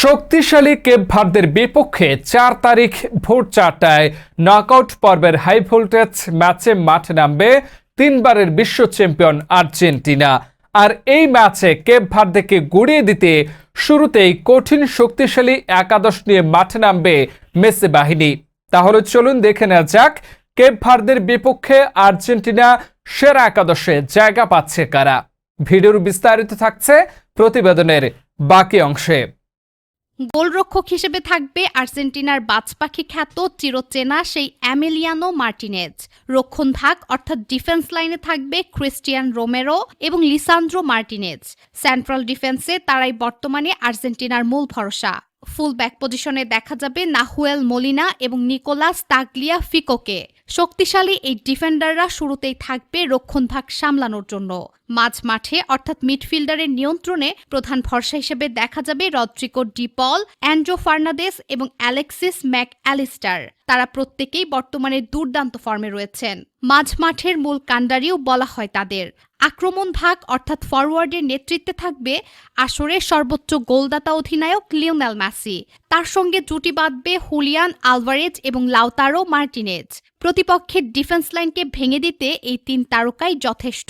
শক্তিশালী কেপ ভার্দের বিপক্ষে ৪ তারিখ ভোর ৪টায় নকআউট পর্বের হাই ভোল্টেজ ম্যাচে মাঠে নামবে তিনবারের বিশ্ব চ্যাম্পিয়ন আর্জেন্টিনা। আর এই ম্যাচে কেপ ভার্দেকে গুড়িয়ে দিতে শুরুতেই কঠিন শক্তিশালী একাদশ নিয়ে মাঠে নামবে মেসি বাহিনী। তাহলে চলুন দেখে নেওয়া যাক কেপ ভার্দের বিপক্ষে আর্জেন্টিনা সেরা একাদশে জায়গা পাচ্ছে কারা। ভিডিওর বিস্তারিত থাকছে প্রতিবেদনের বাকি অংশে। গোলরক্ষক হিসেবে থাকবে আর্জেন্টিনার বাজপাখি খ্যাত চিরচেনা সেই এমিলিয়ানো মার্টিনেজ। রক্ষণভাগ অর্থাৎ ডিফেন্স লাইনে থাকবে ক্রিস্টিয়ান রোমেরো এবং লিসান্দ্রো মার্টিনেজ। সেন্ট্রাল ডিফেন্সে তারাই বর্তমানে আর্জেন্টিনার মূল ভরসা। ফুল ব্যাক পজিশনে দেখা যাবে নাহুয়েল মোলিনা এবং নিকোলাস তাগলিয়া ফিকোকে। শক্তিশালী এই ডিফেন্ডাররা শুরুতেই থাকবে রক্ষণভাগ সামলানোর জন্য। মাঝ মাঠে অর্থাৎ মিডফিল্ডারের নিয়ন্ত্রণে প্রধান ভরসা হিসেবে দেখা যাবে রদ্রিগো ডি পল, অ্যান্ড্রো ফার্নান্দেস এবং অ্যালেক্সিস ম্যাক অ্যালিস্টার। তারা প্রত্যেকেই বর্তমানে দুর্দান্ত ফর্মে রয়েছেন। মাঝ মাঠের মূল কাণ্ডারিও বলা হয় তাদের। আক্রমণ ভাগ অর্থাৎ ফরওয়ার্ডের নেতৃত্বে থাকবে আসরের সর্বোচ্চ গোলদাতা অধিনায়ক লিওনেল মেসি। তার সঙ্গে জুটি বাঁধবে হুলিয়ান আলভারেজ এবং লাউতারো মার্টিনেজ। প্রতিপক্ষের ডিফেন্স লাইনকে ভেঙে দিতে এই তিন তারকাই যথেষ্ট।